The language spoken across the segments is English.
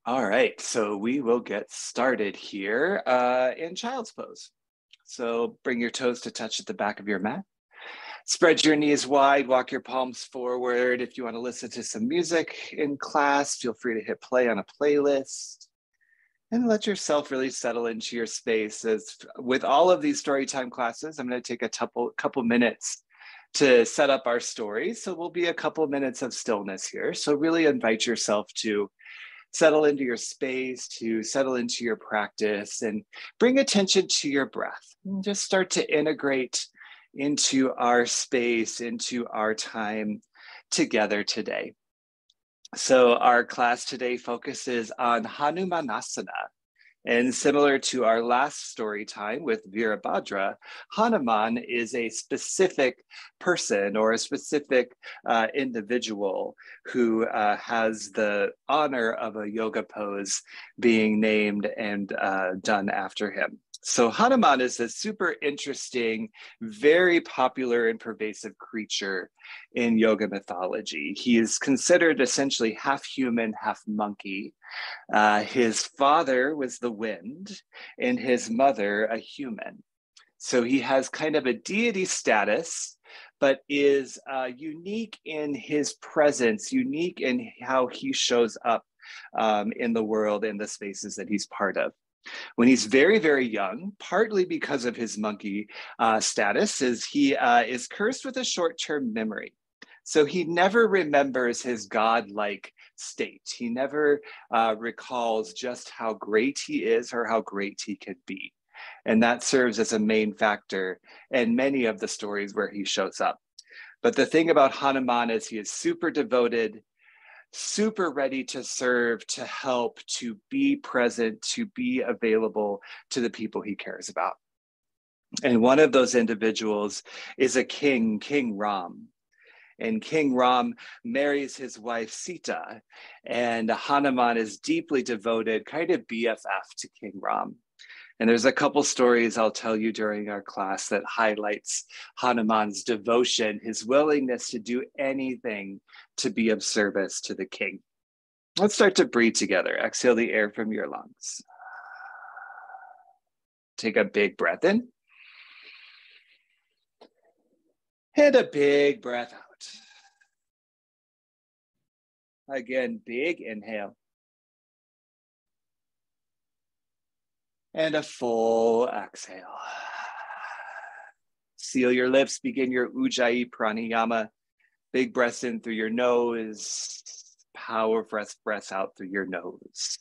All right, so we will get started here in child's pose. So bring your toes to touch at the back of your mat. Spread your knees wide, walk your palms forward. If you want to listen to some music in class, feel free to hit play on a playlist and let yourself really settle into your space. As with all of these Storytime classes, I'm going to take a couple minutes to set up our story. So we'll be a couple minutes of stillness here. So really invite yourself to settle into your space, to settle into your practice, and bring attention to your breath. And just start to integrate into our space, into our time together today. So our class today focuses on Hanumanasana. And similar to our last story time with Virabhadra, Hanuman is a specific person or a specific individual who has the honor of a yoga pose being named and done after him. So Hanuman is a super interesting, very popular and pervasive creature in yoga mythology. He is considered essentially half human, half monkey. His father was the wind and his mother a human. So he has kind of a deity status, but is unique in his presence, unique in how he shows up in the world, in the spaces that he's part of. When he's very, very young, partly because of his monkey status, is he is cursed with a short-term memory. So he never remembers his godlike state. He never recalls just how great he is or how great he could be. And that serves as a main factor in many of the stories where he shows up. But the thing about Hanuman is he is super devoted, super ready to serve, to help, to be present, to be available to the people he cares about. And one of those individuals is a king, King Ram. And King Ram marries his wife Sita, and Hanuman is deeply devoted, kind of BFF to King Ram. And there's a couple stories I'll tell you during our class that highlights Hanuman's devotion, his willingness to do anything to be of service to the king. Let's start to breathe together. Exhale the air from your lungs. Take a big breath in. And a big breath out. Again, big inhale. And a full exhale. Seal your lips, begin your Ujjayi Pranayama. Big breaths in through your nose, power breaths out through your nose.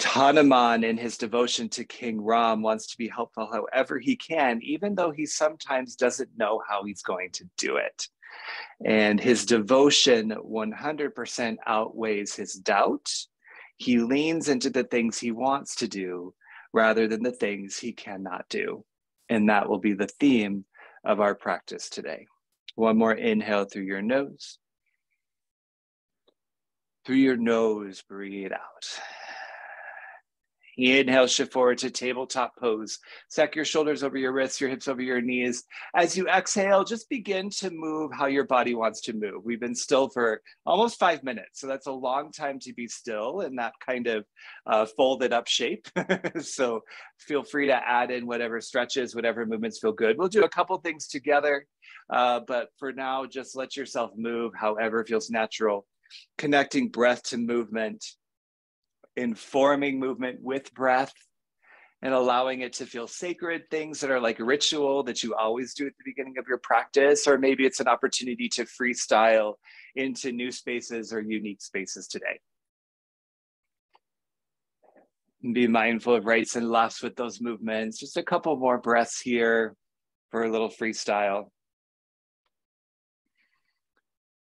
Hanuman, in his devotion to King Ram, wants to be helpful however he can, even though he sometimes doesn't know how he's going to do it. And his devotion 100% outweighs his doubt. He leans into the things he wants to do rather than the things he cannot do. And that will be the theme of our practice today. One more inhale through your nose. Through your nose, breathe out. Inhale, shift forward to tabletop pose. Stack your shoulders over your wrists, your hips over your knees. As you exhale, just begin to move how your body wants to move. We've been still for almost 5 minutes, so that's a long time to be still in that kind of folded up shape. So feel free to add in whatever stretches, whatever movements feel good. We'll do a couple things together, but for now, just let yourself move however feels natural. Connecting breath to movement, informing movement with breath, and allowing it to feel sacred, things that are like ritual that you always do at the beginning of your practice, or maybe it's an opportunity to freestyle into new spaces or unique spaces today. And be mindful of rights and lefts with those movements. Just a couple more breaths here for a little freestyle.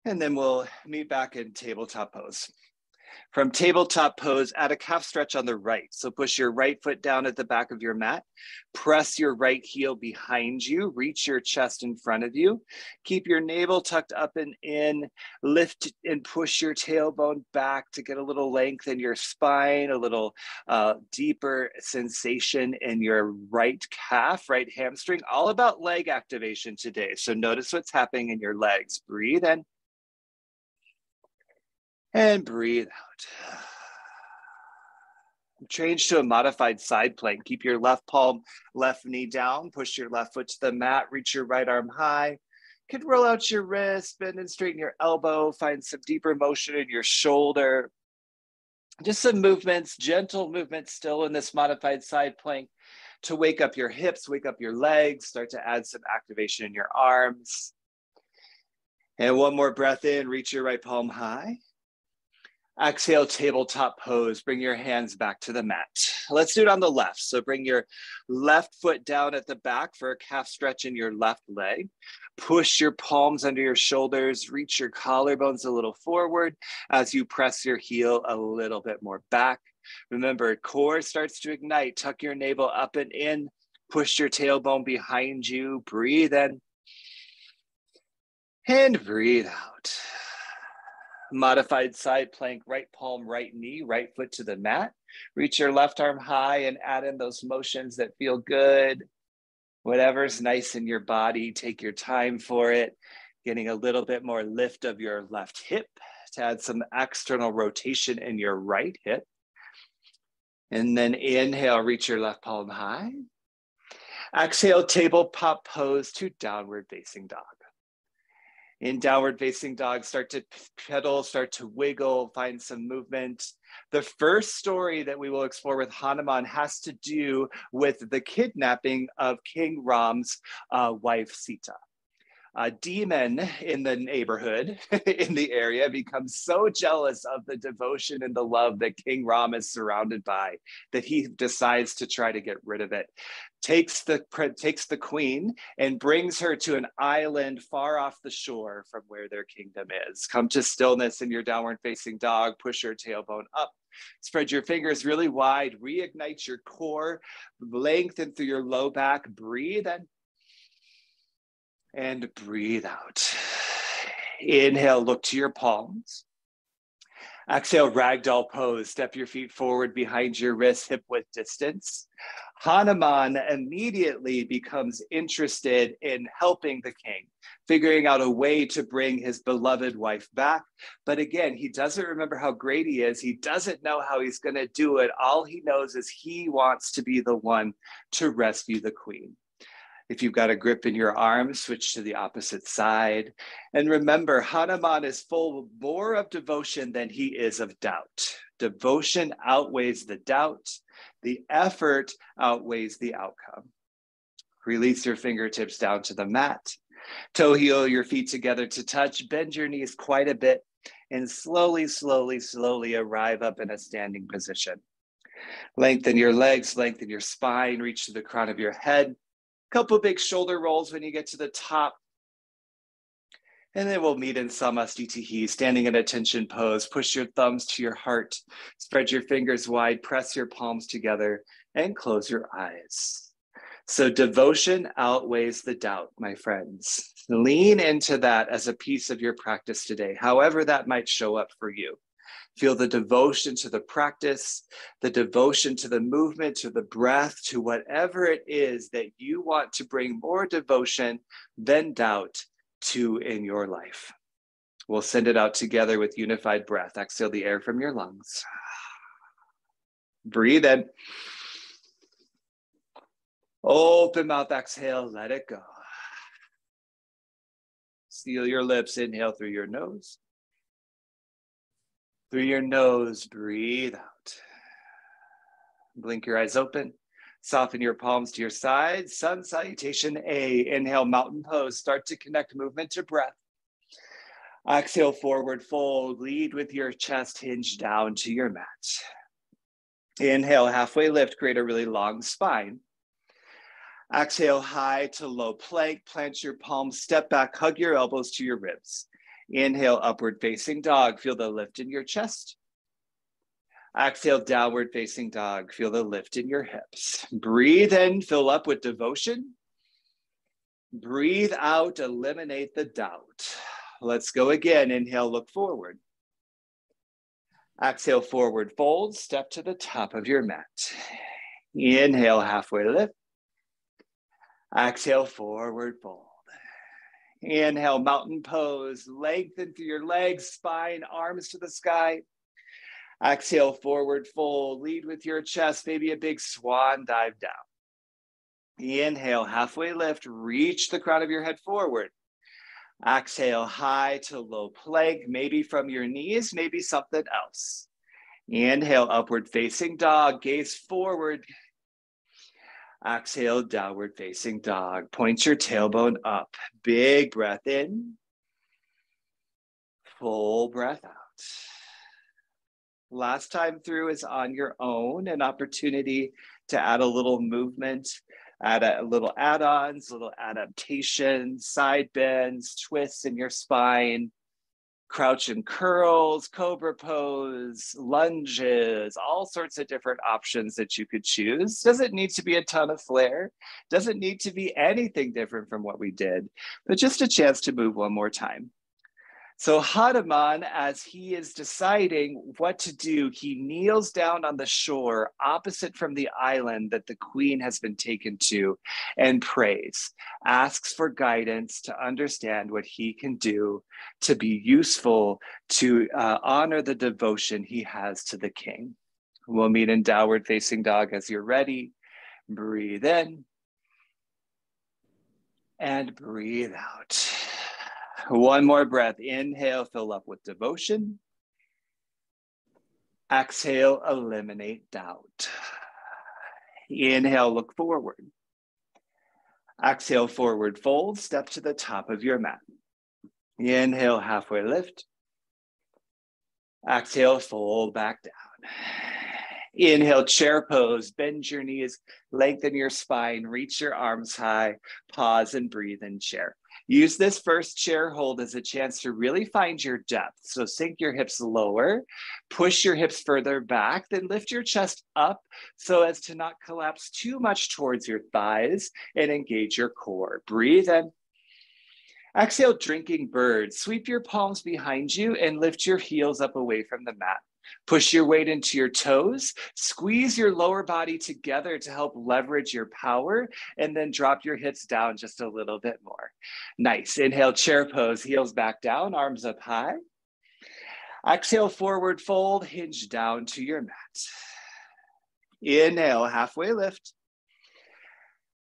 And then we'll meet back in tabletop pose. From tabletop pose, add a calf stretch on the right. So push your right foot down at the back of your mat. Press your right heel behind you. Reach your chest in front of you. Keep your navel tucked up and in. Lift and push your tailbone back to get a little length in your spine, a little deeper sensation in your right calf, right hamstring. All about leg activation today. So notice what's happening in your legs. Breathe in. And breathe out. Change to a modified side plank. Keep your left palm, left knee down. Push your left foot to the mat. Reach your right arm high. Could roll out your wrist, bend and straighten your elbow. Find some deeper motion in your shoulder. Just some movements, gentle movements still in this modified side plank to wake up your hips, wake up your legs, start to add some activation in your arms. And one more breath in, reach your right palm high. Exhale, tabletop pose. Bring your hands back to the mat. Let's do it on the left. So bring your left foot down at the back for a calf stretch in your left leg. Push your palms under your shoulders. Reach your collarbones a little forward as you press your heel a little bit more back. Remember, core starts to ignite. Tuck your navel up and in. Push your tailbone behind you. Breathe in. And breathe out. Modified side plank, right palm, right knee, right foot to the mat. Reach your left arm high and add in those motions that feel good. Whatever's nice in your body, take your time for it. Getting a little bit more lift of your left hip to add some external rotation in your right hip. And then inhale, reach your left palm high. Exhale, tabletop pose to downward facing dog. In downward facing dog, start to pedal, start to wiggle, find some movement. The first story that we will explore with Hanuman has to do with the kidnapping of King Ram's wife, Sita. A demon in the neighborhood, in the area, becomes so jealous of the devotion and the love that King Ram is surrounded by that he decides to try to get rid of it. Takes the queen and brings her to an island far off the shore from where their kingdom is. Come to stillness in your downward facing dog. Push your tailbone up. Spread your fingers really wide. Reignite your core. Lengthen through your low back. Breathe in. And breathe out. Inhale, look to your palms. Exhale, Ragdoll Pose. Step your feet forward behind your wrists, hip width distance. Hanuman immediately becomes interested in helping the king, figuring out a way to bring his beloved wife back. But again, he doesn't remember how great he is. He doesn't know how he's going to do it. All he knows is he wants to be the one to rescue the queen. If you've got a grip in your arm, switch to the opposite side. And remember, Hanuman is full more of devotion than he is of doubt. Devotion outweighs the doubt. The effort outweighs the outcome. Release your fingertips down to the mat. Toe heel your feet together to touch. Bend your knees quite a bit and slowly, slowly, slowly arrive up in a standing position. Lengthen your legs, lengthen your spine, reach to the crown of your head. Couple big shoulder rolls when you get to the top. And then we'll meet in Samastitihi, standing in attention pose. Push your thumbs to your heart. Spread your fingers wide, press your palms together, and close your eyes. So devotion outweighs the doubt, my friends. Lean into that as a piece of your practice today, however that might show up for you. Feel the devotion to the practice, the devotion to the movement, to the breath, to whatever it is that you want to bring more devotion than doubt to in your life. We'll send it out together with unified breath. Exhale the air from your lungs. Breathe in. Open mouth, exhale, let it go. Seal your lips, inhale through your nose. Through your nose, breathe out. Blink your eyes open. Soften your palms to your sides. Sun salutation A. Inhale, mountain pose. Start to connect movement to breath. Exhale, forward fold. Lead with your chest hinged down to your mat. Inhale, halfway lift. Create a really long spine. Exhale, high to low plank. Plant your palms. Step back. Hug your elbows to your ribs. Inhale, upward facing dog. Feel the lift in your chest. Exhale, downward facing dog. Feel the lift in your hips. Breathe in, fill up with devotion. Breathe out, eliminate the doubt. Let's go again. Inhale, look forward. Exhale, forward fold. Step to the top of your mat. Inhale, halfway lift. Exhale, forward fold. Inhale, mountain pose. Lengthen through your legs, spine, arms to the sky. Exhale, forward fold. Lead with your chest, maybe a big swan dive down. Inhale, halfway lift. Reach the crown of your head forward. Exhale, high to low plank, maybe from your knees, maybe something else. Inhale, upward facing dog, gaze forward. Exhale, downward facing dog. Point your tailbone up. Big breath in. Full breath out. Last time through is on your own, an opportunity to add a little movement, add a little add-ons, little adaptations, side bends, twists in your spine, crouch and curls, cobra pose, lunges, all sorts of different options that you could choose. Doesn't need to be a ton of flair, doesn't need to be anything different from what we did, but just a chance to move one more time. So Hanuman, as he is deciding what to do, he kneels down on the shore opposite from the island that the queen has been taken to and prays, asks for guidance to understand what he can do to be useful to honor the devotion he has to the king. We'll meet in downward facing dog as you're ready. Breathe in and breathe out. One more breath. Inhale, fill up with devotion. Exhale, eliminate doubt. Inhale, look forward. Exhale, forward fold, step to the top of your mat. Inhale, halfway lift. Exhale, fold back down. Inhale, chair pose, bend your knees, lengthen your spine, reach your arms high, pause and breathe in chair. Use this first chair hold as a chance to really find your depth. So sink your hips lower, push your hips further back, then lift your chest up so as to not collapse too much towards your thighs and engage your core. Breathe in. Exhale, drinking bird. Sweep your palms behind you and lift your heels up away from the mat. Push your weight into your toes, squeeze your lower body together to help leverage your power, and then drop your hips down just a little bit more. Nice. Inhale, chair pose, heels back down, arms up high. Exhale, forward fold, hinge down to your mat. Inhale, halfway lift.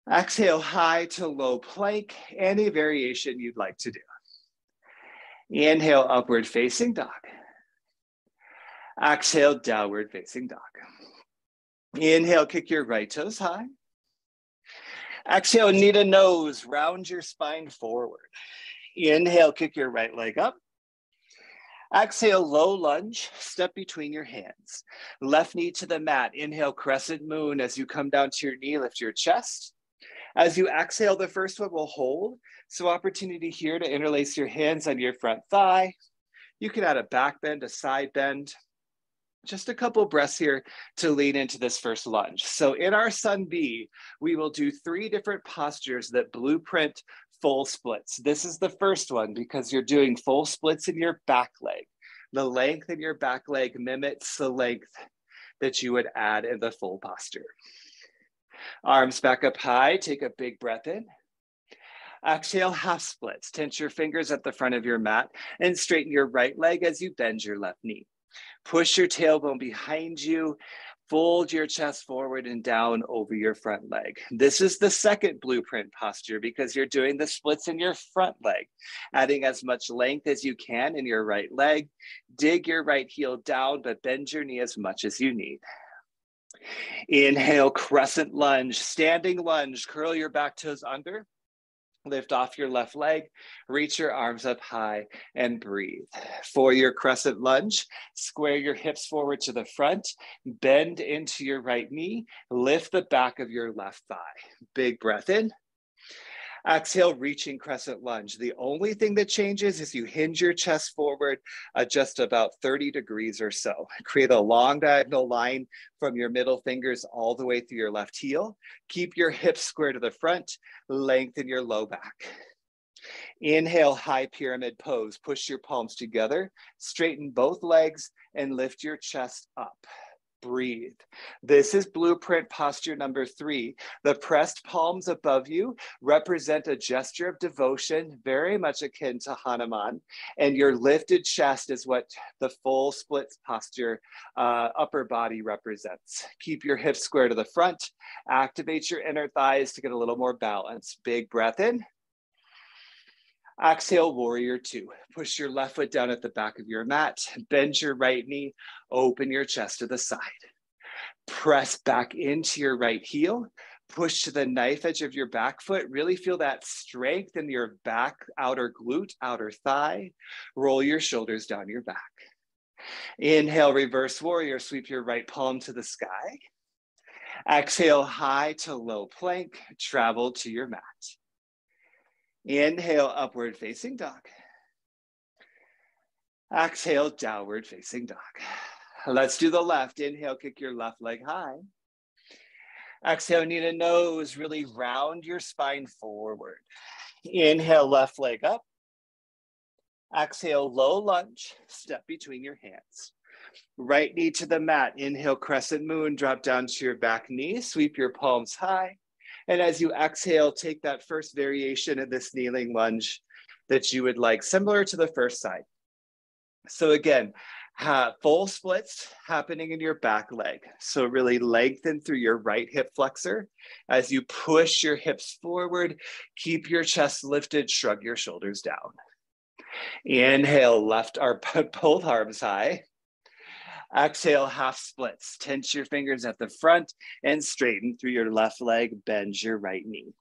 Exhale, high to low plank, any variation you'd like to do. Inhale, upward facing dog. Exhale, downward facing dog. Inhale, kick your right toes high. Exhale, knee to nose, round your spine forward. Inhale, kick your right leg up. Exhale, low lunge, step between your hands. Left knee to the mat. Inhale, crescent moon. As you come down to your knee, lift your chest. As you exhale, the first one will hold. So opportunity here to interlace your hands on your front thigh. You can add a back bend, a side bend. Just a couple breaths here to lean into this first lunge. So in our Sun B, we will do 3 different postures that blueprint full splits. This is the first one because you're doing full splits in your back leg. The length in your back leg mimics the length that you would add in the full posture. Arms back up high, take a big breath in. Exhale, half splits. Tense your fingers at the front of your mat and straighten your right leg as you bend your left knee. Push your tailbone behind you, fold your chest forward and down over your front leg. This is the second blueprint posture because you're doing the splits in your front leg, adding as much length as you can in your right leg. Dig your right heel down, but bend your knee as much as you need. Inhale, crescent lunge, standing lunge, curl your back toes under. Lift off your left leg, reach your arms up high and breathe. For your crescent lunge, square your hips forward to the front, bend into your right knee, lift the back of your left thigh. Big breath in. Exhale, reaching crescent lunge. The only thing that changes is you hinge your chest forward just about 30 degrees or so. Create a long diagonal line from your middle fingers all the way through your left heel. Keep your hips square to the front, lengthen your low back. Inhale, high pyramid pose. Push your palms together, straighten both legs and lift your chest up. breathe. This is blueprint posture number 3. The pressed palms above you represent a gesture of devotion, very much akin to Hanuman. And your lifted chest is what the full splits posture upper body represents. Keep your hips square to the front. Activate your inner thighs to get a little more balance. Big breath in. Exhale, warrior 2. Push your left foot down at the back of your mat. Bend your right knee. Open your chest to the side. Press back into your right heel. Push to the knife edge of your back foot. Really feel that strength in your back, outer glute, outer thigh. Roll your shoulders down your back. Inhale, reverse warrior. Sweep your right palm to the sky. Exhale, high to low plank. Travel to your mat. Inhale, upward facing dog. Exhale, downward facing dog. Let's do the left. Inhale, kick your left leg high. Exhale, knee to nose, really round your spine forward. Inhale, left leg up. Exhale, low lunge, step between your hands. Right knee to the mat. Inhale, crescent moon, drop down to your back knee, sweep your palms high. And as you exhale, take that first variation of this kneeling lunge that you would like, similar to the first side. So again, full splits happening in your back leg. So really lengthen through your right hip flexor. As you push your hips forward, keep your chest lifted, shrug your shoulders down. Inhale, left arm, both arms high. Exhale, half splits. Tense your fingers at the front and straighten through your left leg. Bend your right knee.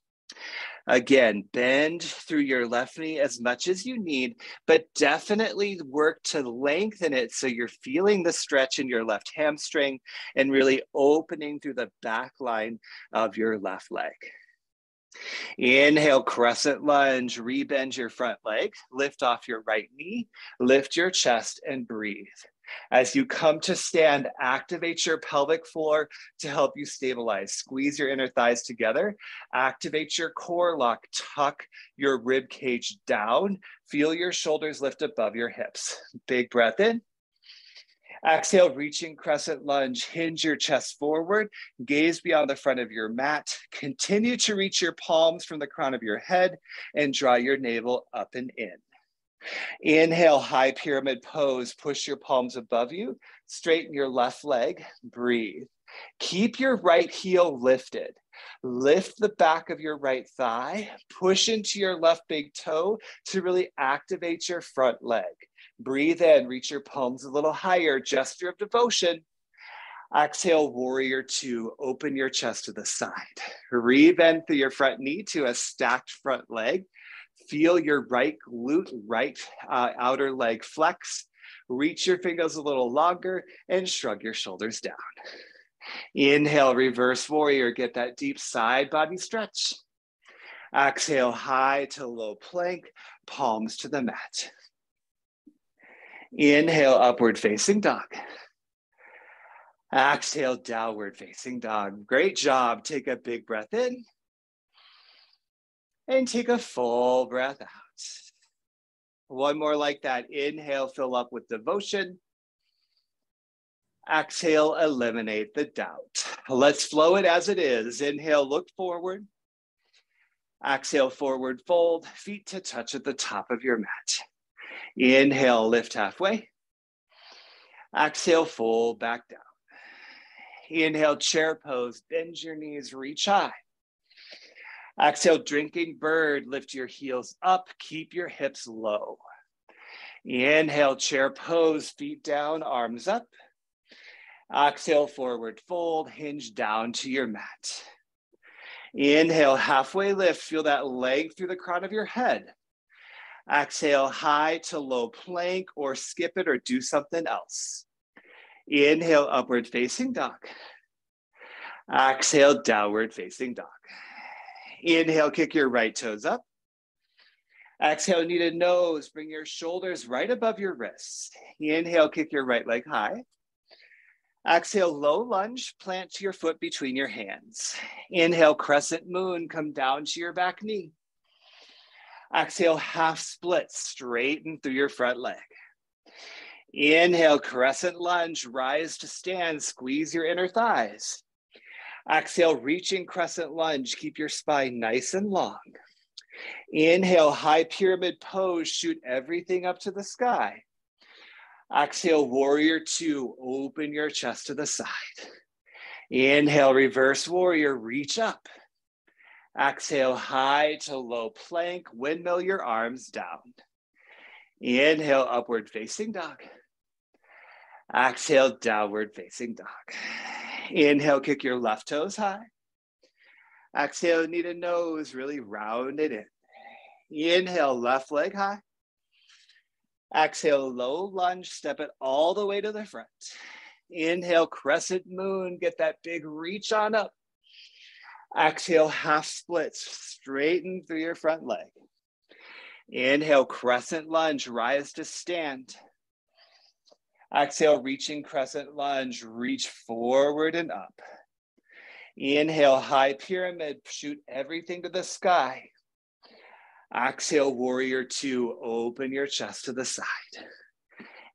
Again, bend through your left knee as much as you need, but definitely work to lengthen it so you're feeling the stretch in your left hamstring and really opening through the back line of your left leg. Inhale, crescent lunge, rebend your front leg, lift off your right knee, lift your chest and breathe. As you come to stand, activate your pelvic floor to help you stabilize. Squeeze your inner thighs together. Activate your core lock. Tuck your rib cage down. Feel your shoulders lift above your hips. Big breath in. Exhale, reaching crescent lunge. Hinge your chest forward. Gaze beyond the front of your mat. Continue to reach your palms from the crown of your head and draw your navel up and in. Inhale, high pyramid pose. Push your palms above you. Straighten your left leg. Breathe. Keep your right heel lifted. Lift the back of your right thigh. Push into your left big toe to really activate your front leg. Breathe in. Reach your palms a little higher. Gesture of devotion. Exhale, warrior 2. Open your chest to the side. Rebend through your front knee to a stacked front leg. Feel your right glute, right outer leg flex. Reach your fingers a little longer and shrug your shoulders down. Inhale, reverse warrior. Get that deep side body stretch. Exhale, high to low plank, palms to the mat. Inhale, upward facing dog. Exhale, downward facing dog. Great job. Take a big breath in. And take a full breath out. One more like that. Inhale, fill up with devotion. Exhale, eliminate the doubt. Let's flow it as it is. Inhale, look forward. Exhale, forward fold, feet to touch at the top of your mat. Inhale, lift halfway. Exhale, fold back down. Inhale, chair pose, bend your knees, reach high. Exhale, drinking bird, lift your heels up, keep your hips low. Inhale, chair pose, feet down, arms up. Exhale, forward fold, hinge down to your mat. Inhale, halfway lift, feel that leg through the crown of your head. Exhale, high to low plank or skip it or do something else. Inhale, upward facing dog. Exhale, downward facing dog. Inhale, kick your right toes up. Exhale, knee to nose, bring your shoulders right above your wrists. Inhale, kick your right leg high. Exhale, low lunge, plant your foot between your hands. Inhale, crescent moon, come down to your back knee. Exhale, half split, straighten through your front leg. Inhale, crescent lunge, rise to stand, squeeze your inner thighs. Exhale, reaching crescent lunge, keep your spine nice and long. Inhale, high pyramid pose, shoot everything up to the sky. Exhale, warrior two, open your chest to the side. Inhale, reverse warrior, reach up. Exhale, high to low plank, windmill your arms down. Inhale, upward facing dog. Exhale, downward facing dog. Inhale, kick your left toes high. Exhale, knee to nose, really round it in. Inhale, left leg high. Exhale, low lunge, step it all the way to the front. Inhale, crescent moon, get that big reach on up. Exhale, half splits, straighten through your front leg. Inhale, crescent lunge, rise to stand. Exhale, reaching crescent lunge, reach forward and up. Inhale, high pyramid, shoot everything to the sky. Exhale, warrior two, open your chest to the side.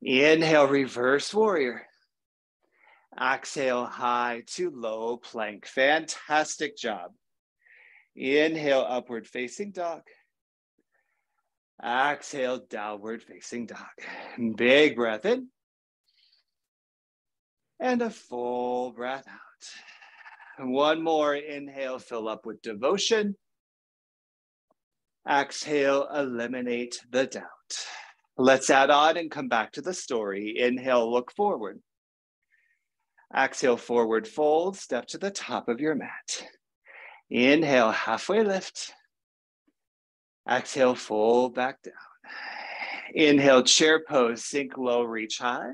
Inhale, reverse warrior. Exhale, high to low plank. Fantastic job. Inhale, upward facing dog. Exhale, downward facing dog. Big breath in. And a full breath out. One more inhale, fill up with devotion. Exhale, eliminate the doubt. Let's add on and come back to the story. Inhale, look forward. Exhale, forward fold, step to the top of your mat. Inhale, halfway lift. Exhale, fold back down. Inhale, chair pose, sink low, reach high.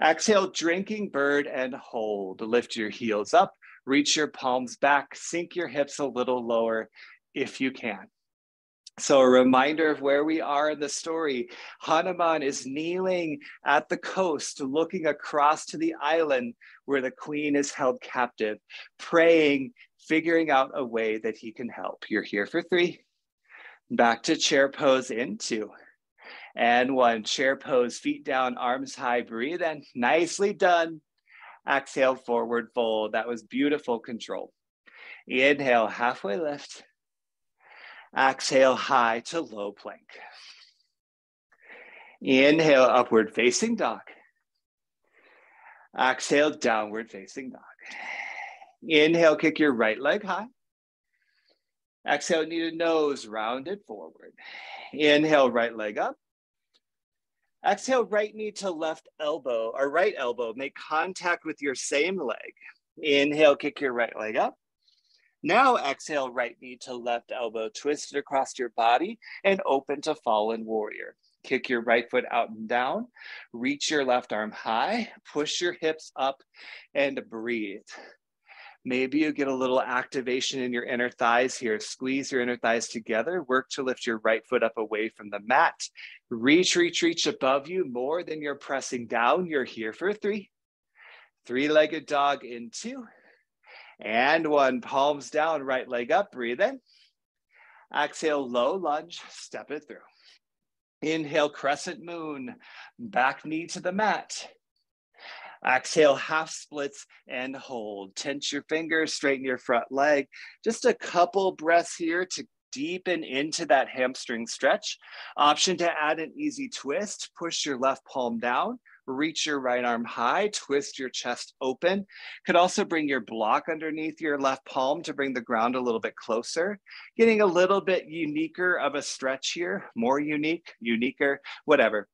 Exhale, drinking bird and hold. Lift your heels up, reach your palms back, sink your hips a little lower if you can. So a reminder of where we are in the story. Hanuman is kneeling at the coast, looking across to the island where the queen is held captive, praying, figuring out a way that he can help. You're here for 3. Back to chair pose in 2. And 1, chair pose, feet down, arms high, breathe in. Nicely done. Exhale, forward fold. That was beautiful control. Inhale, halfway lift. Exhale, high to low plank. Inhale, upward facing dog. Exhale, downward facing dog. Inhale, kick your right leg high. Exhale, knee to nose, round it forward. Inhale, right leg up. Exhale, right knee to left elbow, or right elbow. Make contact with your same leg. Inhale, kick your right leg up. Now exhale, right knee to left elbow, twist it across your body and open to fallen warrior. Kick your right foot out and down, reach your left arm high, push your hips up and breathe. Maybe you get a little activation in your inner thighs here. Squeeze your inner thighs together, work to lift your right foot up away from the mat. Reach, reach, reach above you more than you're pressing down. You're here for 3. 3-legged dog in 2. And 1, palms down, right leg up, breathe in. Exhale, low lunge, step it through. Inhale, crescent moon, back knee to the mat. Exhale, half splits and hold. Tense your fingers, straighten your front leg. Just a couple breaths here to deepen into that hamstring stretch. Option to add an easy twist, push your left palm down. Reach your right arm high, twist your chest open. Could also bring your block underneath your left palm to bring the ground a little bit closer. Getting a little bit uniquer of a stretch here, more unique, uniquer, whatever.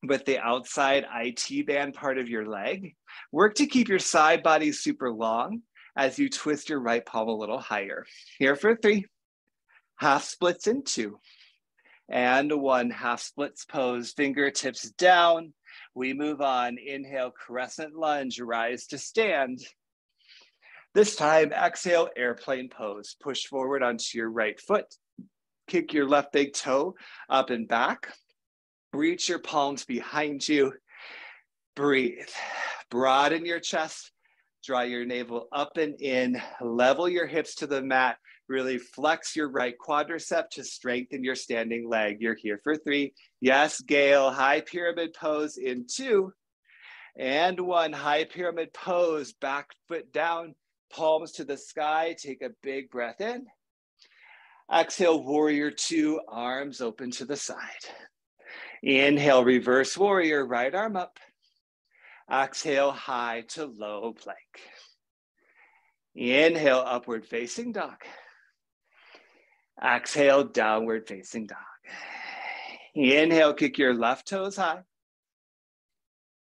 With the outside IT band part of your leg, work to keep your side body super long as you twist your right palm a little higher. Here for 3, half splits in 2, and 1, half splits pose, fingertips down. We move on. Inhale, crescent lunge, rise to stand. This time, exhale, airplane pose. Push forward onto your right foot. Kick your left big toe up and back. Reach your palms behind you. Breathe. Broaden your chest. Draw your navel up and in, level your hips to the mat, really flex your right quadricep to strengthen your standing leg. You're here for 3. Yes, Gail, high pyramid pose in 2. And 1, high pyramid pose, back foot down, palms to the sky. Take a big breath in. Exhale, warrior 2, arms open to the side. Inhale, reverse warrior, right arm up. Exhale, high to low plank. Inhale, upward facing dog. Exhale, downward facing dog. Inhale, kick your left toes high.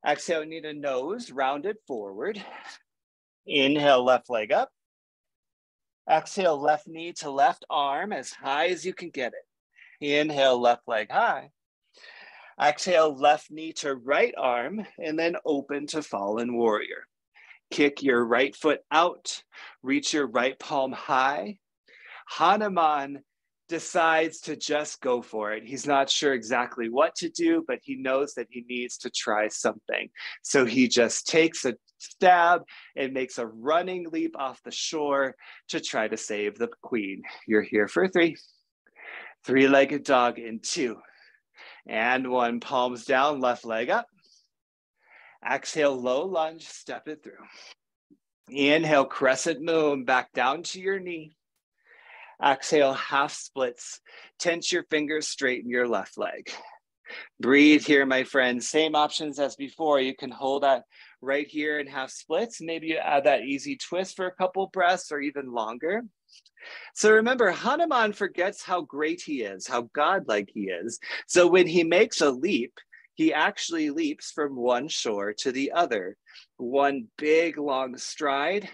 Exhale, knee to nose, round it forward. Inhale, left leg up. Exhale, left knee to left arm as high as you can get it. Inhale, left leg high. Exhale, left knee to right arm, and then open to fallen warrior. Kick your right foot out, reach your right palm high. Hanuman decides to just go for it. He's not sure exactly what to do, but he knows that he needs to try something. So he just takes a stab and makes a running leap off the shore to try to save the queen. You're here for 3. 3-legged dog in 2. And 1, palms down, left leg up. Exhale, low lunge, step it through. Inhale, crescent moon, back down to your knee. Exhale, half splits. Tense your fingers, straighten your left leg. Breathe here, my friends. Same options as before. You can hold that right here in half splits. Maybe you add that easy twist for a couple breaths or even longer. So remember, Hanuman forgets how great he is, how godlike he is. So when he makes a leap, he actually leaps from one shore to the other. One big long stride,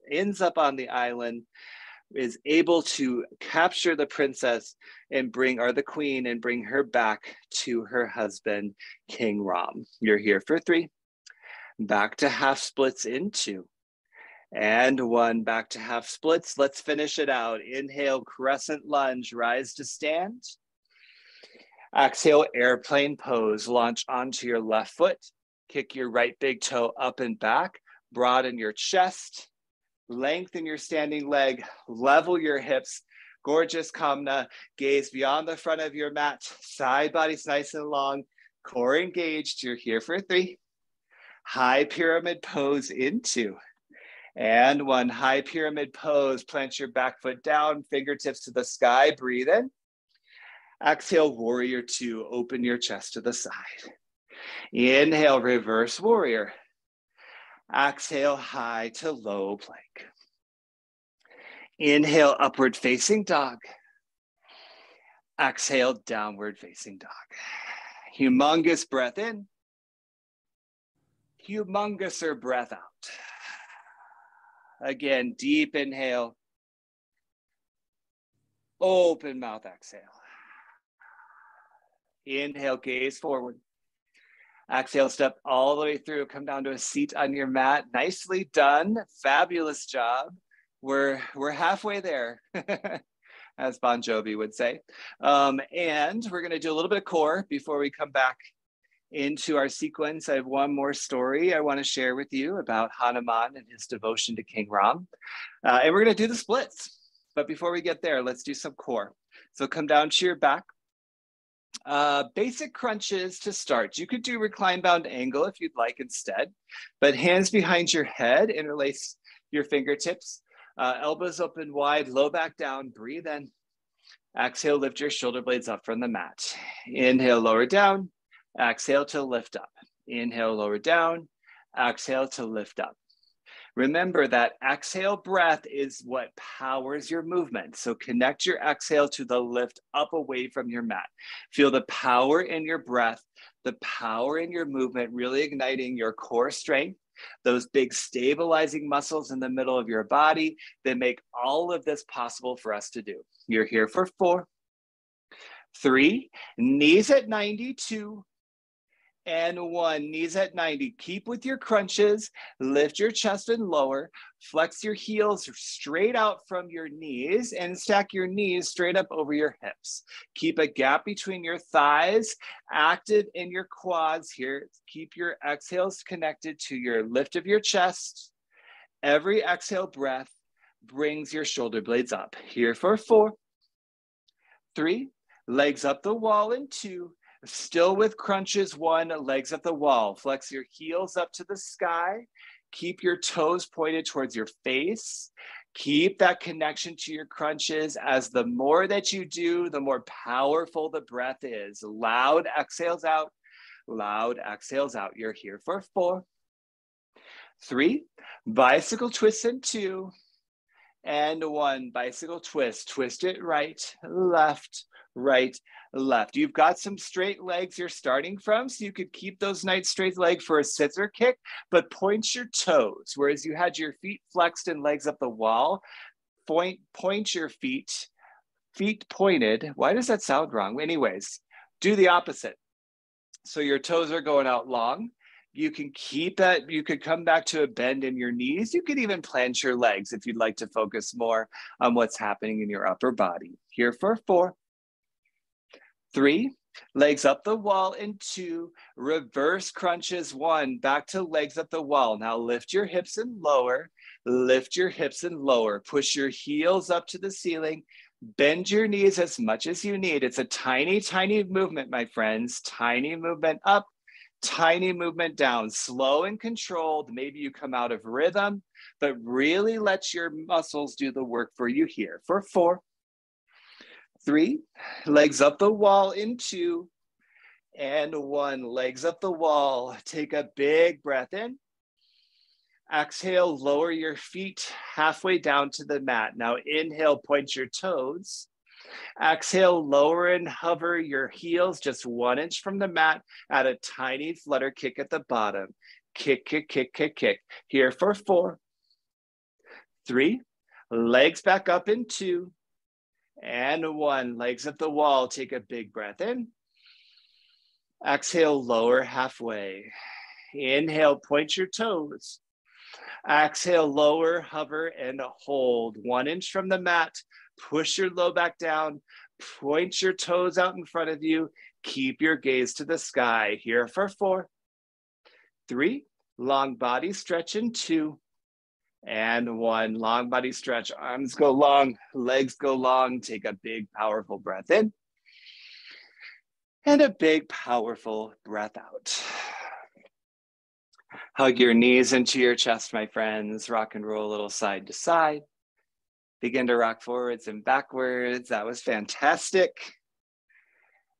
ends up on the island, is able to capture the princess and the queen and bring her back to her husband, King Ram. You're here for 3. Back to half splits in 2. And 1, back to half splits. Let's finish it out. Inhale, crescent lunge, rise to stand. Exhale, airplane pose, launch onto your left foot. Kick your right big toe up and back. Broaden your chest. Lengthen your standing leg. Level your hips. Gorgeous Kamna. Gaze beyond the front of your mat. Side body's nice and long. Core engaged. You're here for 3. High pyramid pose in 2. And 1, high pyramid pose. Plant your back foot down, fingertips to the sky. Breathe in. Exhale, warrior 2. Open your chest to the side. Inhale, reverse warrior. Exhale, high to low plank. Inhale, upward facing dog. Exhale, downward facing dog. Humongous breath in. Humongouser breath out. Again, deep inhale. Open mouth exhale. Inhale, gaze forward. Exhale, step all the way through. Come down to a seat on your mat. Nicely done. Fabulous job. We're halfway there, as Bon Jovi would say. And we're going to do a little bit of core before we come back into our sequence. I have one more story I want to share with you about Hanuman and his devotion to King Ram. And we're going to do the splits. But before we get there, let's do some core. So come down to your back. Basic crunches to start. You could do recline bound angle if you'd like instead, but hands behind your head, interlace your fingertips, elbows open wide, low back down, breathe in. Exhale, lift your shoulder blades up from the mat. Inhale, lower down. Exhale to lift up. Inhale, lower down. Exhale to lift up. Remember that exhale breath is what powers your movement. So connect your exhale to the lift up away from your mat. Feel the power in your breath, the power in your movement, really igniting your core strength, those big stabilizing muscles in the middle of your body that make all of this possible for us to do. You're here for 4, 3, knees at 90, 2, and 1, knees at 90. Keep with your crunches, lift your chest and lower, flex your heels straight out from your knees and stack your knees straight up over your hips. Keep a gap between your thighs, active in your quads here. Keep your exhales connected to your lift of your chest Every exhale breath brings your shoulder blades up. Here for 4, 3, legs up the wall in 2, still with crunches, 1, legs up the wall. Flex your heels up to the sky. Keep your toes pointed towards your face. Keep that connection to your crunches, as the more that you do, the more powerful the breath is. Loud exhales out, loud exhales out. You're here for 4, 3, bicycle twist in 2, and 1, bicycle twist. Twist it right, left, right, left. You've got some straight legs you're starting from, so you could keep those nice straight legs for a scissor kick, but point your toes. Whereas you had your feet flexed and legs up the wall, point your feet pointed. Why does that sound wrong? Anyways, do the opposite. So your toes are going out long. You can keep that. You could come back to a bend in your knees. You could even plant your legs if you'd like to focus more on what's happening in your upper body. Here for 4, 3, legs up the wall in 2, reverse crunches 1, back to legs up the wall. Now lift your hips and lower, lift your hips and lower. Push your heels up to the ceiling. Bend your knees as much as you need. It's a tiny, tiny movement, my friends. Tiny movement up, tiny movement down, slow and controlled. Maybe you come out of rhythm, but really let your muscles do the work for you here. For 4, 3, legs up the wall in 2, and 1, legs up the wall. Take a big breath in. Exhale, lower your feet halfway down to the mat. Now inhale, point your toes. Exhale, lower and hover your heels just 1 inch from the mat. Add a tiny flutter kick at the bottom. Kick, kick, kick, kick, kick. Here for 4, 3, legs back up in 2, and 1, legs up the wall. Take a big breath in. Exhale, lower halfway. Inhale, point your toes. Exhale, lower, hover, and hold. 1 inch from the mat. Push your low back down. Point your toes out in front of you. Keep your gaze to the sky. Here for 4, 3, long body stretch in 2, and 1, long body stretch. Arms go long, legs go long. Take a big, powerful breath in. And a big, powerful breath out. Hug your knees into your chest, my friends. Rock and roll a little side to side. Begin to rock forwards and backwards. That was fantastic.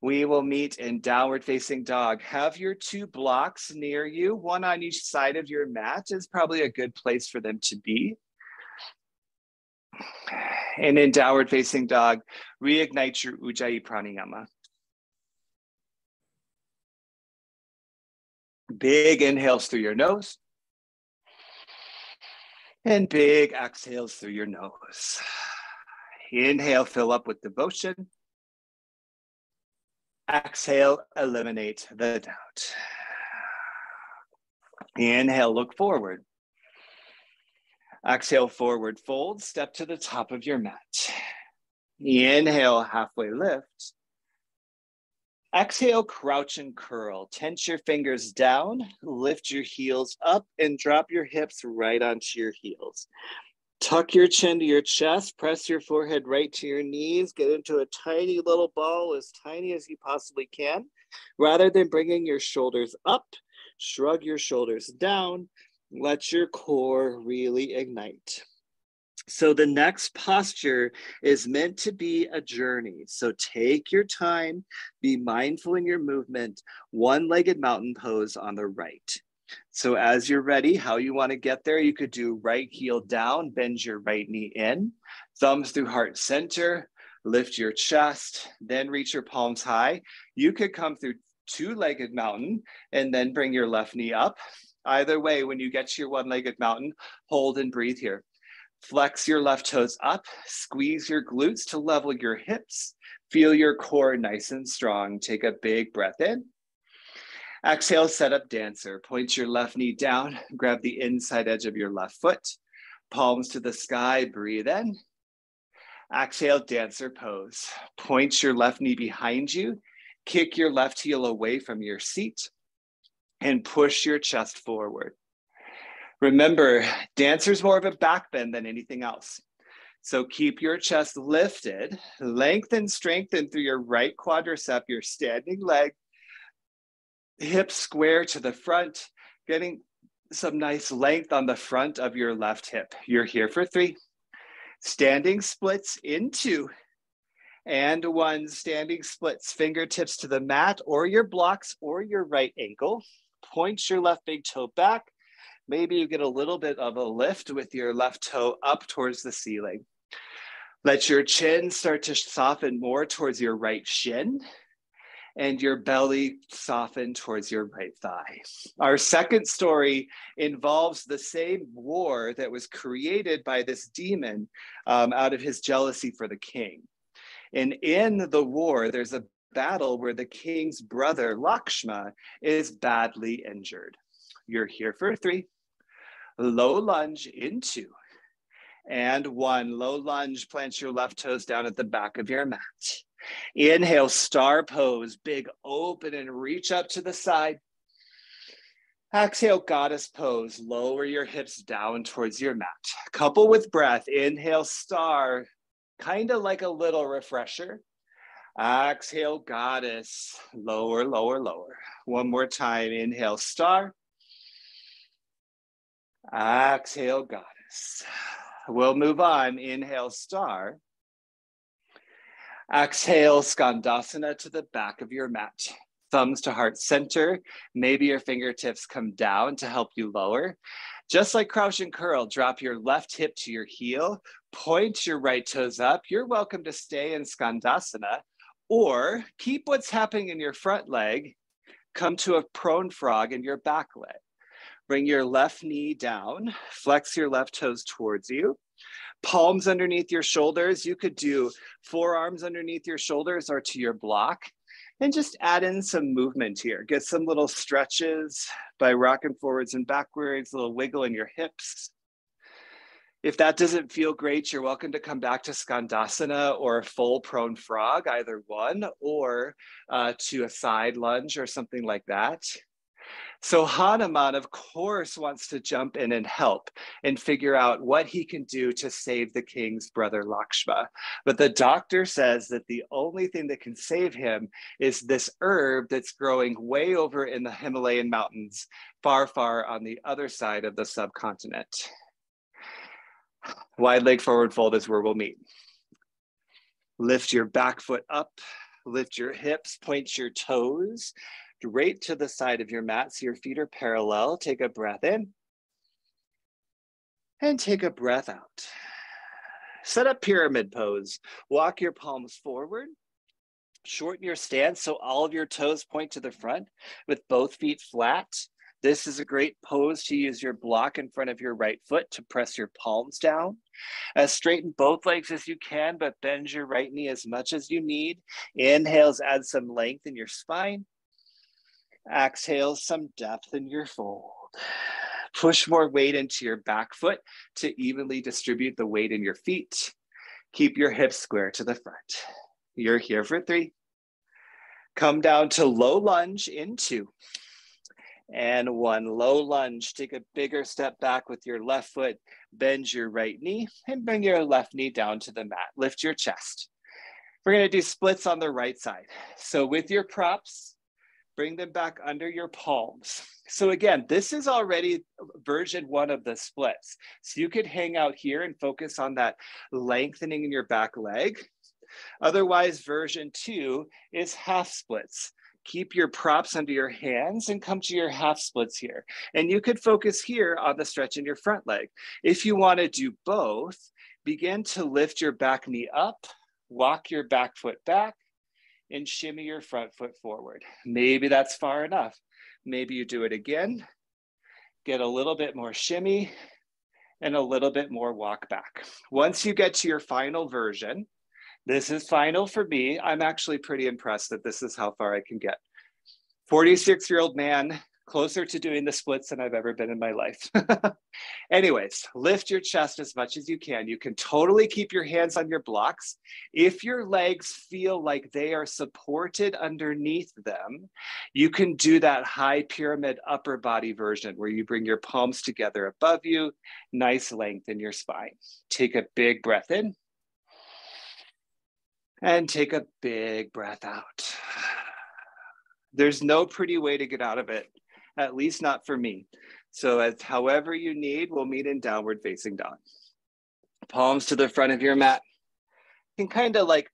We will meet in downward facing dog. Have your 2 blocks near you, 1 on each side of your mat is probably a good place for them to be. And in downward facing dog, reignite your Ujjayi Pranayama. Big inhales through your nose. And big exhales through your nose. Inhale, fill up with devotion. Exhale, eliminate the doubt. Inhale, look forward. Exhale, forward fold, step to the top of your mat. Inhale, halfway lift. Exhale, crouch and curl. Tense your fingers down, lift your heels up, and drop your hips right onto your heels. Tuck your chin to your chest, press your forehead right to your knees, get into a tiny little ball, as tiny as you possibly can. Rather than bringing your shoulders up, shrug your shoulders down, let your core really ignite. So the next posture is meant to be a journey. So take your time, be mindful in your movement, one-legged mountain pose on the right. So as you're ready, how you want to get there, you could do right heel down, bend your right knee in, thumbs through heart center, lift your chest, then reach your palms high. You could come through two-legged mountain and then bring your left knee up. Either way, when you get to your one-legged mountain, hold and breathe here. Flex your left toes up, squeeze your glutes to level your hips. Feel your core nice and strong. Take a big breath in. Exhale, set up dancer. Point your left knee down, grab the inside edge of your left foot. Palms to the sky, breathe in. Exhale, dancer pose. Point your left knee behind you. Kick your left heel away from your seat and push your chest forward. Remember, dancer's more of a back bend than anything else. So keep your chest lifted, lengthen, strengthen through your right quadricep, your standing leg, hips square to the front, getting some nice length on the front of your left hip. You're here for 3. Standing splits in 2 and 1. Standing splits, fingertips to the mat or your blocks or your right ankle. Point your left big toe back. Maybe you get a little bit of a lift with your left toe up towards the ceiling. Let your chin start to soften more towards your right shin and your belly soften towards your right thigh. Our second story involves the same war that was created by this demon out of his jealousy for the king. And in the war, there's a battle where the king's brother, Lakshma, is badly injured. You're here for 3. Low lunge in 2 and 1. Low lunge, plant your left toes down at the back of your mat. Inhale, star pose, big open and reach up to the side. Exhale, goddess pose, lower your hips down towards your mat. Couple with breath, inhale, star, kind of like a little refresher. Exhale, goddess, lower, lower, lower. One more time, inhale, star. Exhale, goddess. We'll move on, inhale, star. Exhale, Skandasana to the back of your mat. Thumbs to heart center. Maybe your fingertips come down to help you lower. Just like crouch and curl, drop your left hip to your heel. Point your right toes up. You're welcome to stay in Skandasana or keep what's happening in your front leg. Come to a prone frog in your back leg. Bring your left knee down. Flex your left toes towards you. Palms underneath your shoulders. You could do forearms underneath your shoulders or to your block. And just add in some movement here. Get some little stretches by rocking forwards and backwards, a little wiggle in your hips. If that doesn't feel great, you're welcome to come back to Skandasana or a full prone frog, either one, or to a side lunge or something like that. So Hanuman, of course, wants to jump in and help and figure out what he can do to save the king's brother Lakshma. But the doctor says that the only thing that can save him is this herb that's growing way over in the Himalayan mountains, far, far on the other side of the subcontinent. Wide leg forward fold is where we'll meet. Lift your back foot up, lift your hips, point your toes straight to the side of your mat so your feet are parallel. Take a breath in and take a breath out. Set up pyramid pose. Walk your palms forward. Shorten your stance so all of your toes point to the front with both feet flat. This is a great pose to use your block in front of your right foot to press your palms down. Straighten both legs as you can, but bend your right knee as much as you need. Inhales, add some length in your spine. Exhale, some depth in your fold. Push more weight into your back foot to evenly distribute the weight in your feet. Keep your hips square to the front. You're here for 3. Come down to low lunge in 2. And 1, low lunge. Take a bigger step back with your left foot. Bend your right knee and bring your left knee down to the mat. Lift your chest. We're going to do splits on the right side. So with your props, bring them back under your palms. So again, this is already version 1 of the splits. So you could hang out here and focus on that lengthening in your back leg. Otherwise, version 2 is half splits. Keep your props under your hands and come to your half splits here. And you could focus here on the stretch in your front leg. If you want to do both, begin to lift your back knee up, walk your back foot back, and shimmy your front foot forward. Maybe that's far enough. Maybe you do it again, get a little bit more shimmy and a little bit more walk back. Once you get to your final version, this is final for me. I'm actually pretty impressed that this is how far I can get. 46-year-old man Closer to doing the splits than I've ever been in my life. Anyways, lift your chest as much as you can. You can totally keep your hands on your blocks. If your legs feel like they are supported underneath them, you can do that high pyramid upper body version where you bring your palms together above you, nice length in your spine. Take a big breath in and take a big breath out. There's no pretty way to get out of it, at least not for me. So however you need, we'll meet in downward facing dog. Palms to the front of your mat. You can kind of like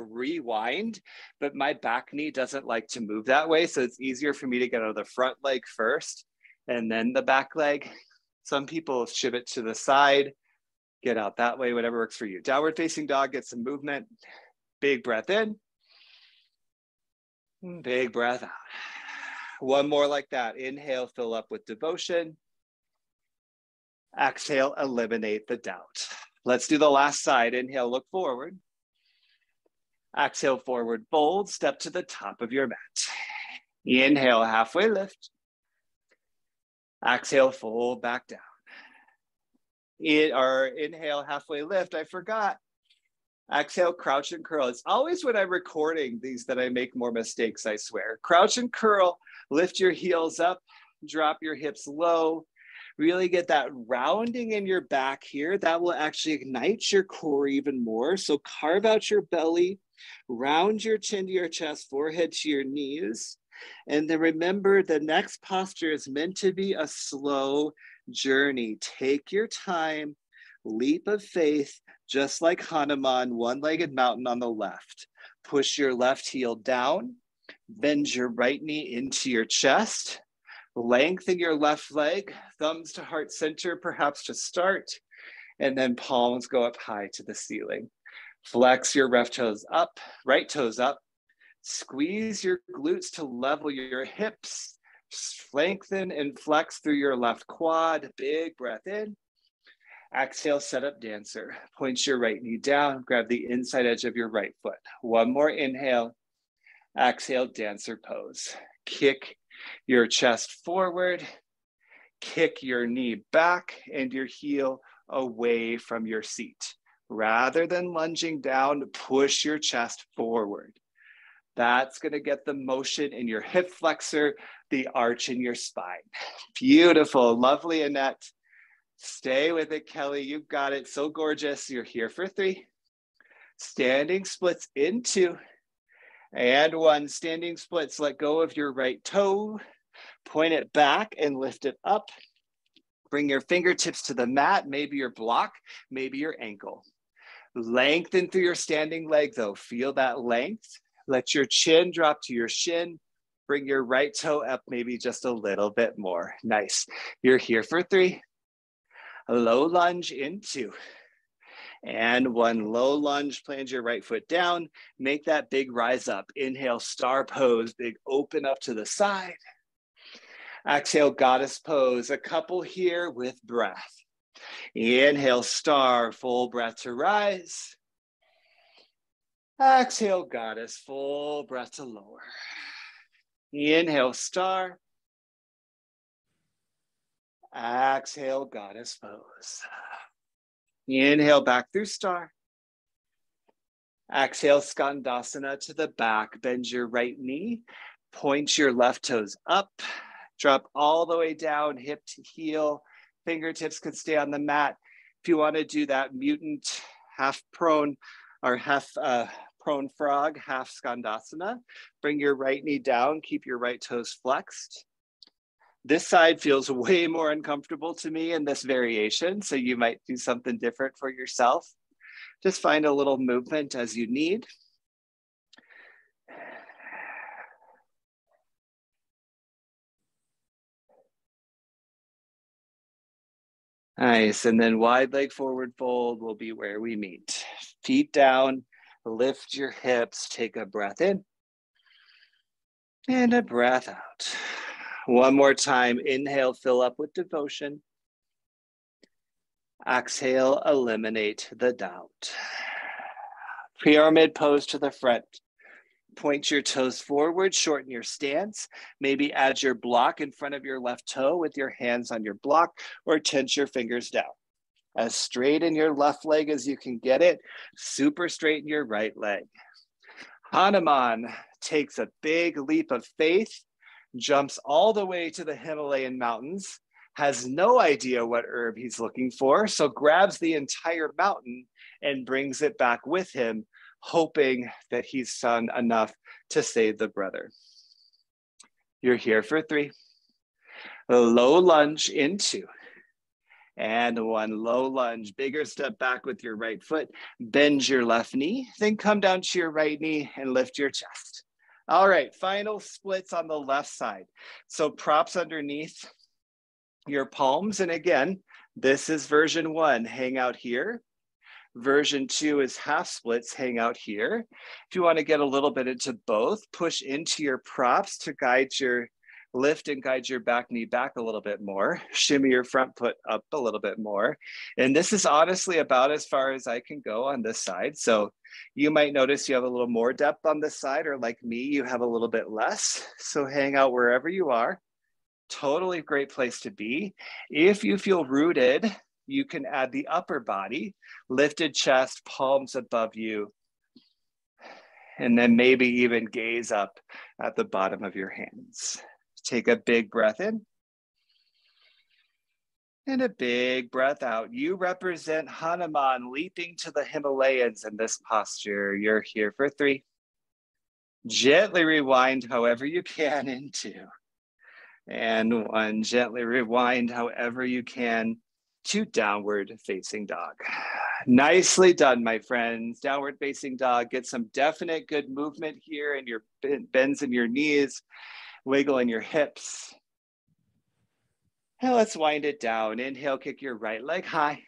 rewind, but my back knee doesn't like to move that way. So it's easier for me to get out of the front leg first and then the back leg. Some people shift it to the side, get out that way, whatever works for you. Downward facing dog, get some movement. Big breath in. Big breath out. One more like that. Inhale, fill up with devotion. Exhale, eliminate the doubt. Let's do the last side. Inhale, look forward. Exhale, forward fold. Step to the top of your mat. Inhale, halfway lift. Exhale, fold back down. Inhale, halfway lift. I forgot. Exhale, crouch and curl. It's always when I'm recording these that I make more mistakes, I swear. Crouch and curl, lift your heels up, drop your hips low. Really get that rounding in your back here. That will actually ignite your core even more. So carve out your belly, round your chin to your chest, forehead to your knees. And then remember, the next posture is meant to be a slow journey. Take your time, leap of faith, just like Hanuman, one-legged mountain on the left. Push your left heel down, bend your right knee into your chest, lengthen your left leg, thumbs to heart center, perhaps to start, and then palms go up high to the ceiling. Flex your right toes up, squeeze your glutes to level your hips, lengthen and flex through your left quad, big breath in. Exhale, set up dancer. Point your right knee down, grab the inside edge of your right foot. One more inhale. Exhale, dancer pose. Kick your chest forward, kick your knee back and your heel away from your seat. Rather than lunging down, push your chest forward. That's going to get the motion in your hip flexor, the arch in your spine. Beautiful, lovely, Annette. Stay with it, Kelly. You've got it. So gorgeous. You're here for 3. Standing splits in 2. And 1. Standing splits. Let go of your right toe. Point it back and lift it up. Bring your fingertips to the mat. Maybe your block, maybe your ankle. Lengthen through your standing leg, though. Feel that length. Let your chin drop to your shin. Bring your right toe up maybe just a little bit more. Nice. You're here for 3. Low lunge in 2. And 1. Low lunge, plant your right foot down. Make that big rise up. Inhale, star pose, big open up to the side. Exhale, goddess pose. A couple here with breath. Inhale, star, full breath to rise. Exhale, goddess, full breath to lower. Inhale, star. Exhale, goddess pose. Inhale, back through star. Exhale, skandasana to the back. Bend your right knee. Point your left toes up. Drop all the way down, hip to heel. Fingertips can stay on the mat. If you want to do that mutant half prone or half prone frog, half skandasana, bring your right knee down. Keep your right toes flexed. This side feels way more uncomfortable to me in this variation, so you might do something different for yourself. Just find a little movement as you need. Nice, and then wide leg forward fold will be where we meet. Feet down, lift your hips, take a breath in and a breath out. One more time, inhale, fill up with devotion. Exhale, eliminate the doubt. Pyramid pose to the front. Point your toes forward, shorten your stance. Maybe add your block in front of your left toe with your hands on your block, or tense your fingers down. As straight in your left leg as you can get it, super straight in your right leg. Hanuman takes a big leap of faith, jumps all the way to the Himalayan mountains, has no idea what herb he's looking for, so grabs the entire mountain and brings it back with him, hoping that he's done enough to save the brother. You're here for 3. A low lunge in 2. And 1 low lunge, bigger step back with your right foot, bend your left knee, then come down to your right knee and lift your chest. All right, final splits on the left side. So props underneath your palms. And again, this is version 1, hang out here. Version 2 is half splits, hang out here. If you want to get a little bit into both, push into your props to guide your lift and guide your back knee back a little bit more. Shimmy your front foot up a little bit more. And this is honestly about as far as I can go on this side. So you might notice you have a little more depth on this side, or like me, you have a little bit less. So hang out wherever you are. Totally great place to be. If you feel rooted, you can add the upper body, lifted chest, palms above you, and then maybe even gaze up at the bottom of your hands. Take a big breath in and a big breath out. You represent Hanuman leaping to the Himalayas in this posture. You're here for 3. Gently rewind however you can in 2. And 1, gently rewind however you can to downward facing dog. Nicely done, my friends. Downward facing dog. Get some definite good movement here in your bends in your knees, wiggle in your hips. And let's wind it down. Inhale, kick your right leg high.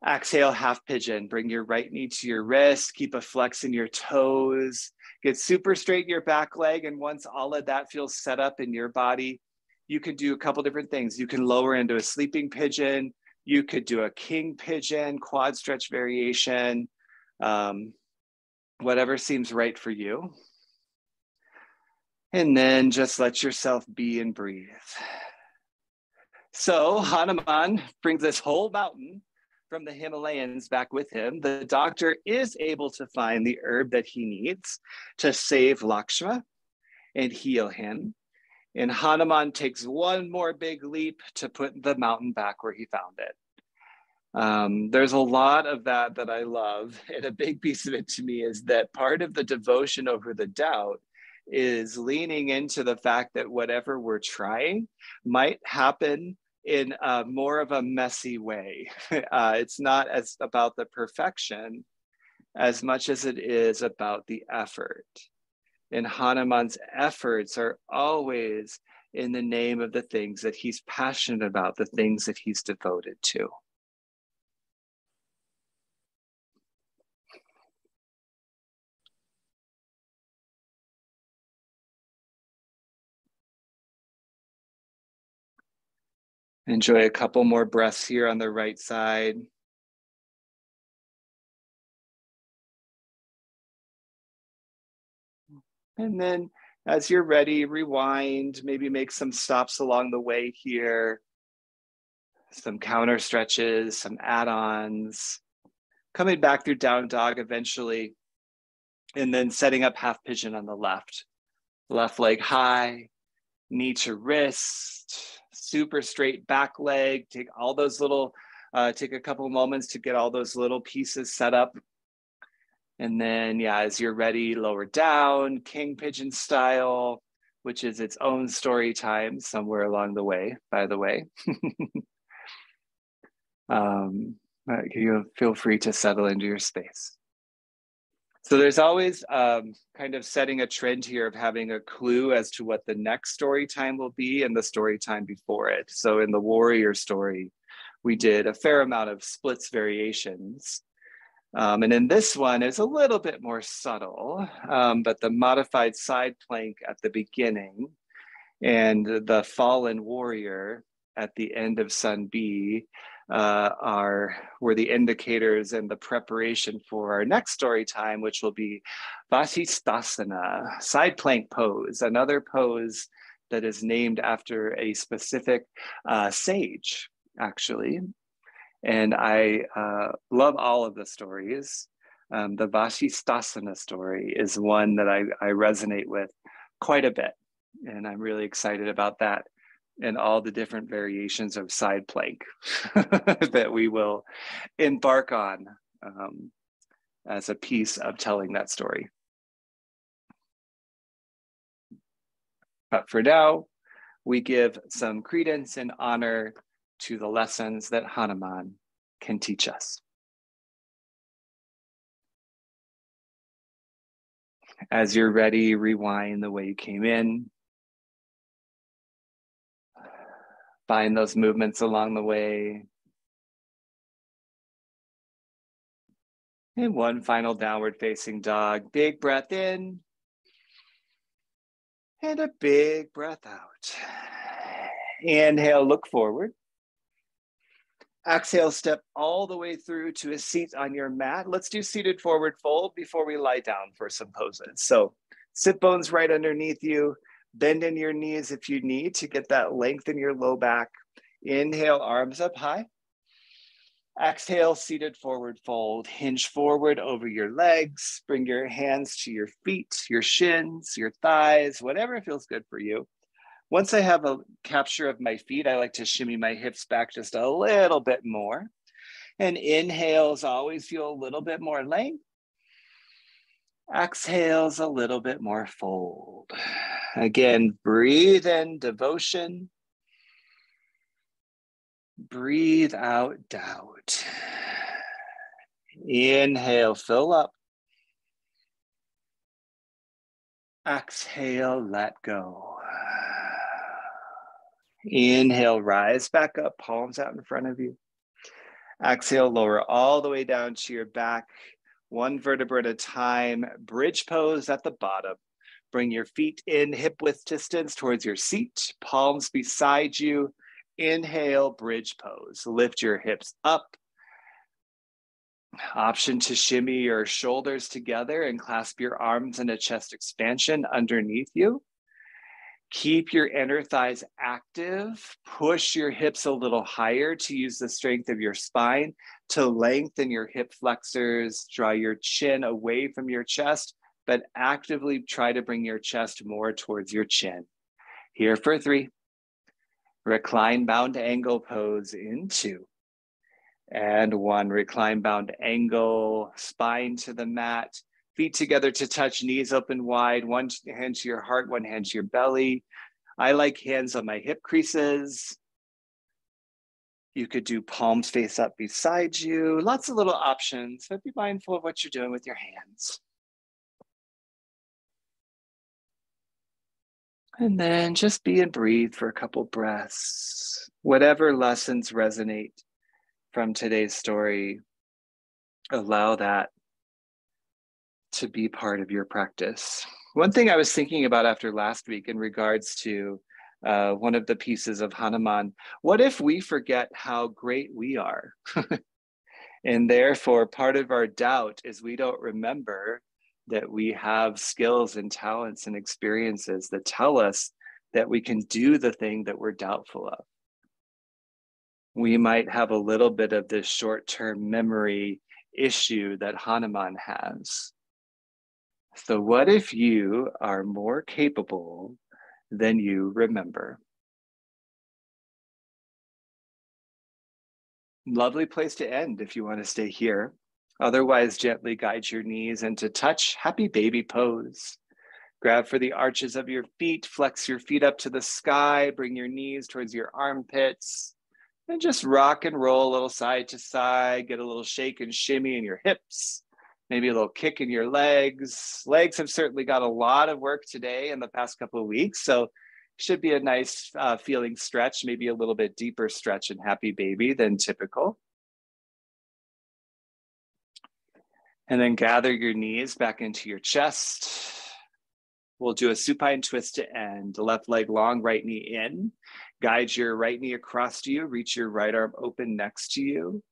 Exhale, half pigeon. Bring your right knee to your wrist. Keep a flex in your toes. Get super straight in your back leg. And once all of that feels set up in your body, you can do a couple different things. You can lower into a sleeping pigeon. You could do a king pigeon, quad stretch variation, whatever seems right for you. And then just let yourself be and breathe. So Hanuman brings this whole mountain from the Himalayas back with him. The doctor is able to find the herb that he needs to save Lakshma and heal him. And Hanuman takes one more big leap to put the mountain back where he found it. There's a lot of that I love. And a big piece of it to me is that part of the devotion over the doubt is leaning into the fact that whatever we're trying might happen in more of a messy way. It's not as about the perfection as much as it is about the effort. And Hanuman's efforts are always in the name of the things that he's passionate about, the things that he's devoted to. Enjoy a couple more breaths here on the right side. And then as you're ready, rewind, maybe make some stops along the way here. Some counter stretches, some add-ons. Coming back through down dog eventually. And then setting up half pigeon on the left. Left leg high, knee to wrist, super straight back leg. Take all those little, take a couple moments to get all those little pieces set up. And then, yeah, as you're ready, lower down, king pigeon style, which is its own story time somewhere along the way, by the way. You feel free to settle into your space. So there's always kind of setting a trend here of having a clue as to what the next story time will be and the story time before it. So in the warrior story, we did a fair amount of splits variations. And in this one, it's a little bit more subtle, but the modified side plank at the beginning and the fallen warrior at the end of Sun B were the indicators and the preparation for our next story time, which will be Vashisthasana, side plank pose, another pose that is named after a specific sage, actually. And I love all of the stories. The Vashisthasana story is one that I resonate with quite a bit. And I'm really excited about that and all the different variations of side plank that we will embark on as a piece of telling that story. But for now, we give some credence and honor to the lessons that Hanuman can teach us. As you're ready, rewind the way you came in. Find those movements along the way. And one final downward facing dog. Big breath in. And a big breath out. Inhale, look forward. Exhale, step all the way through to a seat on your mat. Let's do seated forward fold before we lie down for some poses. So sit bones right underneath you. Bend in your knees if you need to get that length in your low back. Inhale, arms up high. Exhale, seated forward fold. Hinge forward over your legs. Bring your hands to your feet, your shins, your thighs, whatever feels good for you. Once I have a capture of my feet, I like to shimmy my hips back just a little bit more. And inhales always feel a little bit more length. Exhales a little bit more fold. Again, breathe in devotion. Breathe out doubt. Inhale, fill up. Exhale, let go. Inhale, rise back up, palms out in front of you. Exhale, lower all the way down to your back, one vertebra at a time. Bridge pose at the bottom. Bring your feet in hip width distance towards your seat, palms beside you. Inhale, bridge pose. Lift your hips up. Option to shimmy your shoulders together and clasp your arms in a chest expansion underneath you. Keep your inner thighs active. Push your hips a little higher to use the strength of your spine to lengthen your hip flexors. Draw your chin away from your chest, but actively try to bring your chest more towards your chin. Here for 3. Recline bound angle pose in 2. And 1. Recline bound angle, spine to the mat. Feet together to touch, knees open wide, one hand to your heart, one hand to your belly. I like hands on my hip creases. You could do palms face up beside you. Lots of little options, but be mindful of what you're doing with your hands. And then just be and breathe for a couple breaths. Whatever lessons resonate from today's story, allow that to be part of your practice. One thing I was thinking about after last week in regards to one of the pieces of Hanuman, what if we forget how great we are? And therefore, part of our doubt is we don't remember that we have skills and talents and experiences that tell us that we can do the thing that we're doubtful of. We might have a little bit of this short-term memory issue that Hanuman has. So what if you are more capable than you remember? Lovely place to end if you want to stay here. Otherwise, gently guide your knees into touch, happy baby pose. Grab for the arches of your feet, flex your feet up to the sky, bring your knees towards your armpits, and just rock and roll a little side to side, get a little shake and shimmy in your hips. Maybe a little kick in your legs. Legs have certainly got a lot of work today in the past couple of weeks, so should be a nice feeling stretch, maybe a little bit deeper stretch in Happy Baby than typical. And then gather your knees back into your chest. We'll do a supine twist to end. Left leg long, right knee in. Guide your right knee across to you. Reach your right arm open next to you.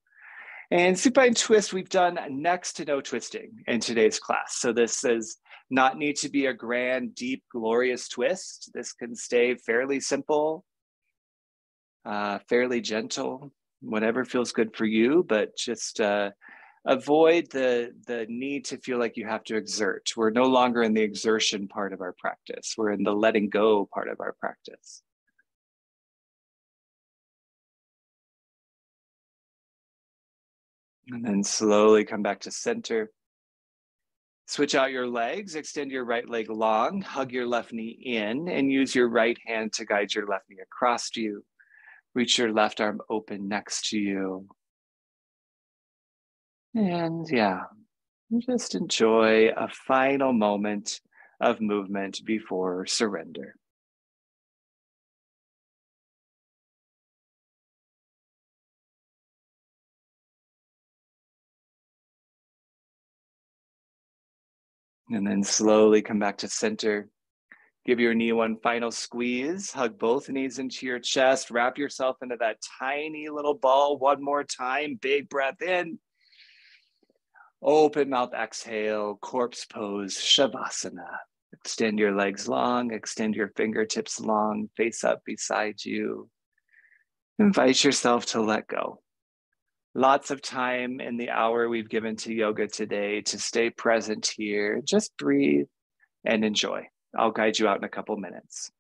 And Supine Twist, we've done next to no twisting in today's class. So this does not need to be a grand, deep, glorious twist. This can stay fairly simple, fairly gentle, whatever feels good for you, but just avoid the need to feel like you have to exert. We're no longer in the exertion part of our practice. We're in the letting go part of our practice. And then slowly come back to center. Switch out your legs, extend your right leg long, hug your left knee in, and use your right hand to guide your left knee across to you. Reach your left arm open next to you. And yeah, just enjoy a final moment of movement before surrender. And then slowly come back to center. Give your knee one final squeeze. Hug both knees into your chest. Wrap yourself into that tiny little ball one more time. Big breath in. Open mouth exhale. Corpse pose, Shavasana. Extend your legs long. Extend your fingertips long. Face up beside you. Invite yourself to let go. Lots of time in the hour we've given to yoga today to stay present here. Just breathe and enjoy. I'll guide you out in a couple minutes.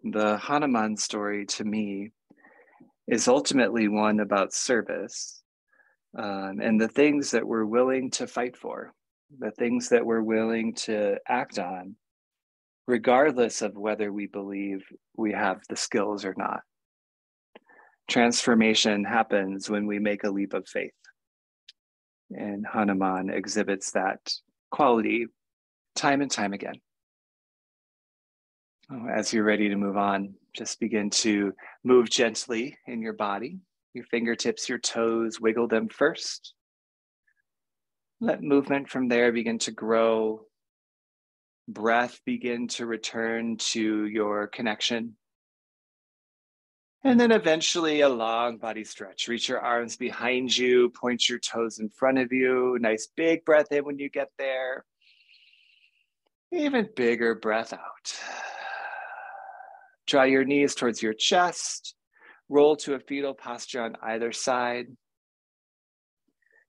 The Hanuman story to me is ultimately one about service and the things that we're willing to fight for, the things that we're willing to act on, regardless of whether we believe we have the skills or not. Transformation happens when we make a leap of faith. And Hanuman exhibits that quality time and time again. As you're ready to move on, just begin to move gently in your body. Your fingertips, your toes, wiggle them first. Let movement from there begin to grow. Breath begin to return to your connection. And then eventually a long body stretch. Reach your arms behind you, point your toes in front of you. Nice big breath in when you get there. Even bigger breath out. Draw your knees towards your chest. Roll to a fetal posture on either side.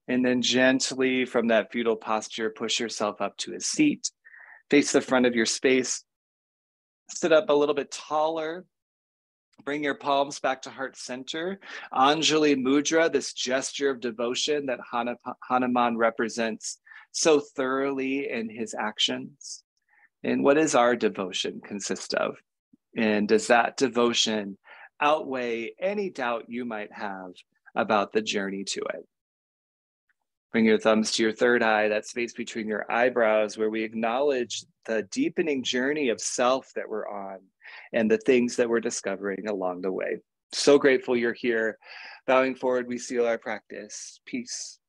And then gently from that fetal posture, push yourself up to a seat. Face the front of your space. Sit up a little bit taller. Bring your palms back to heart center. Anjali Mudra, this gesture of devotion that Hanuman represents so thoroughly in his actions. And what does our devotion consist of? And does that devotion outweigh any doubt you might have about the journey to it? Bring your thumbs to your third eye, that space between your eyebrows, where we acknowledge the deepening journey of self that we're on and the things that we're discovering along the way. So grateful you're here. Bowing forward, we seal our practice. Peace.